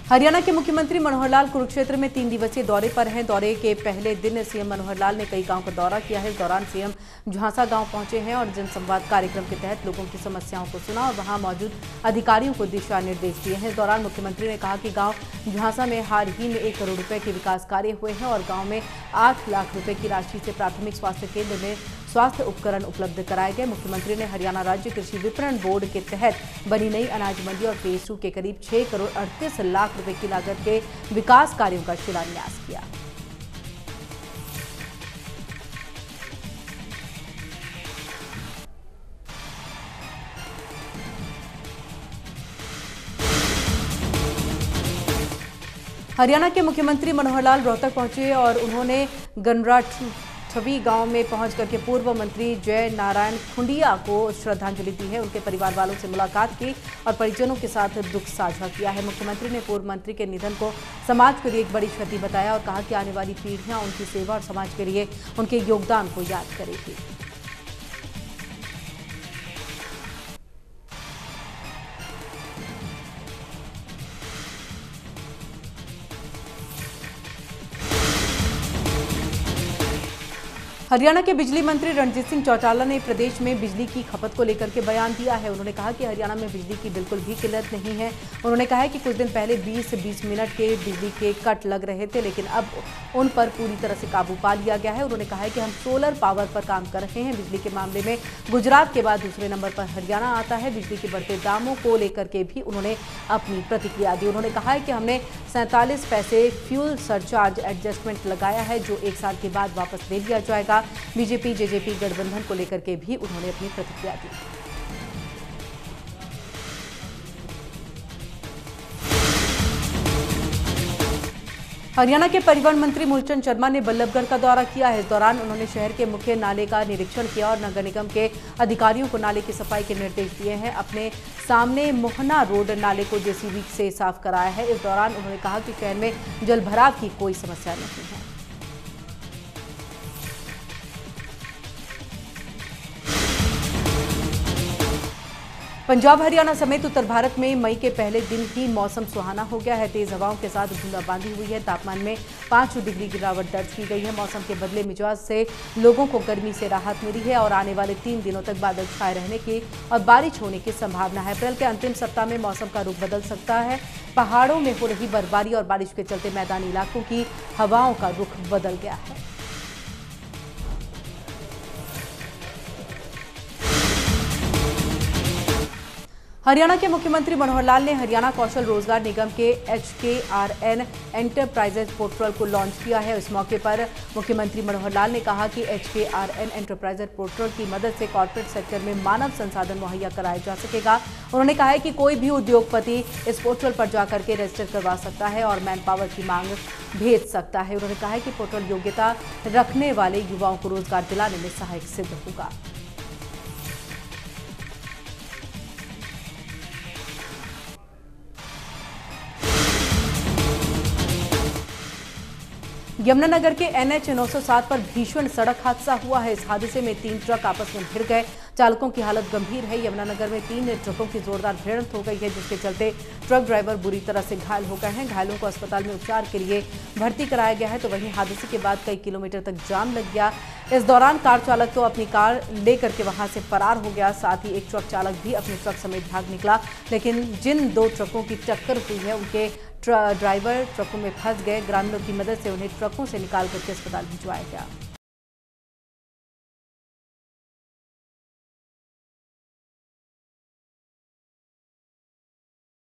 हरियाणा के मुख्यमंत्री मनोहर लाल कुरुक्षेत्र में 3 दिवसीय दौरे पर हैं। दौरे के पहले दिन सीएम मनोहर लाल ने कई गांव का दौरा किया है। इस दौरान सीएम झांसा गांव पहुंचे हैं और जनसंवाद कार्यक्रम के तहत लोगों की समस्याओं को सुना और वहां मौजूद अधिकारियों को दिशा निर्देश दिए हैं। इस दौरान मुख्यमंत्री ने कहा कि गांव झांसा में हाल ही में 1 करोड़ रुपए के विकास कार्य हुए हैं और गांव में 8 लाख रुपए की राशि से प्राथमिक स्वास्थ्य केंद्र में स्वास्थ्य उपकरण उपलब्ध कराए गए। मुख्यमंत्री ने हरियाणा राज्य कृषि विपणन बोर्ड के तहत बनी नई अनाज मंडी और फेज 2 के करीब 6 करोड़ 38 लाख रुपए की लागत के विकास कार्यों का शिलान्यास किया। हरियाणा के मुख्यमंत्री मनोहर लाल रोहतक पहुंचे और उन्होंने गनराठवी गांव में पहुंच करके पूर्व मंत्री जय नारायण खुंडिया को श्रद्धांजलि दी है। उनके परिवार वालों से मुलाकात की और परिजनों के साथ दुख साझा किया है। मुख्यमंत्री ने पूर्व मंत्री के निधन को समाज के लिए एक बड़ी क्षति बताया और कहा कि आने वाली पीढ़ियां उनकी सेवा और समाज के लिए उनके योगदान को याद करेगी। हरियाणा के बिजली मंत्री रणजीत सिंह चौटाला ने प्रदेश में बिजली की खपत को लेकर के बयान दिया है। उन्होंने कहा कि हरियाणा में बिजली की बिल्कुल भी किल्लत नहीं है। उन्होंने कहा है कि कुछ दिन पहले 20-20 मिनट के बिजली के कट लग रहे थे, लेकिन अब उन पर पूरी तरह से काबू पा लिया गया है। उन्होंने कहा है कि हम सोलर पावर पर काम कर रहे हैं। बिजली के मामले में गुजरात के बाद दूसरे नंबर पर हरियाणा आता है। बिजली के बढ़ते दामों को लेकर के भी उन्होंने अपनी प्रतिक्रिया दी। उन्होंने कहा है कि हमने 47 पैसे फ्यूल सरचार्ज एडजस्टमेंट लगाया है, जो 1 साल के बाद वापस ले लिया जाएगा। बीजेपी जेजेपी गठबंधन को लेकर के भी उन्होंने अपनी प्रतिक्रिया दी। हरियाणा के परिवहन मंत्री मूलचंद शर्मा ने बल्लभगढ़ का दौरा किया है। इस दौरान उन्होंने शहर के मुख्य नाले का निरीक्षण किया और नगर निगम के अधिकारियों को नाले की सफाई के निर्देश दिए हैं। अपने सामने मोहना रोड नाले को जेसीबी से साफ कराया है। इस दौरान उन्होंने कहा कि शहर में जलभराव की कोई समस्या नहीं है। पंजाब हरियाणा समेत उत्तर भारत में मई के पहले दिन ही मौसम सुहाना हो गया है। तेज हवाओं के साथ बूंदाबांदी हुई है। तापमान में 5 डिग्री गिरावट दर्ज की गई है। मौसम के बदले मिजाज से लोगों को गर्मी से राहत मिली है और आने वाले 3 दिनों तक बादल छाए रहने की और बारिश होने की संभावना है। अप्रैल के अंतिम सप्ताह में मौसम का रुख बदल सकता है। पहाड़ों में हो रही बर्फबारी और बारिश के चलते मैदानी इलाकों की हवाओं का रुख बदल गया है। हरियाणा के मुख्यमंत्री मनोहर लाल ने हरियाणा कौशल रोजगार निगम के HKRN एंटरप्राइजेज पोर्टल को लॉन्च किया है। इस मौके पर मुख्यमंत्री मनोहर लाल ने कहा कि HKRN एंटरप्राइजेज पोर्टल की मदद से कॉर्पोरेट सेक्टर में मानव संसाधन मुहैया कराया जा सकेगा। उन्होंने कहा है कि कोई भी उद्योगपति इस पोर्टल पर जाकर के रजिस्टर करवा सकता है और मैन पावर की मांग भेज सकता है। उन्होंने कहा है कि पोर्टल योग्यता रखने वाले युवाओं को रोजगार दिलाने में सहायक सिद्ध होगा। यमुनानगर के NH 907 पर भीषण सड़क हादसा हुआ है। इस हादसे में 3 ट्रक आपस में भिड़ गए। चालकों की हालत गंभीर है। यमुनानगर में 3 ट्रकों की जोरदार भिड़ंत हो गई है, जिसके चलते ट्रक ड्राइवर बुरी तरह से घायल हो गए हैं। घायलों को अस्पताल में उपचार के लिए भर्ती कराया गया है। तो वहीं हादसे के बाद कई किलोमीटर तक जाम लग गया। इस दौरान कार चालक तो अपनी कार लेकर के वहां से फरार हो गया। साथ ही एक ट्रक चालक भी अपने ट्रक समेत भाग निकला। लेकिन जिन 2 ट्रकों की टक्कर हुई है, उनके ड्राइवर ट्रकों में फंस गए। ग्रामीणों की मदद से उन्हें ट्रकों से निकाल करके अस्पताल भिजवाया गया।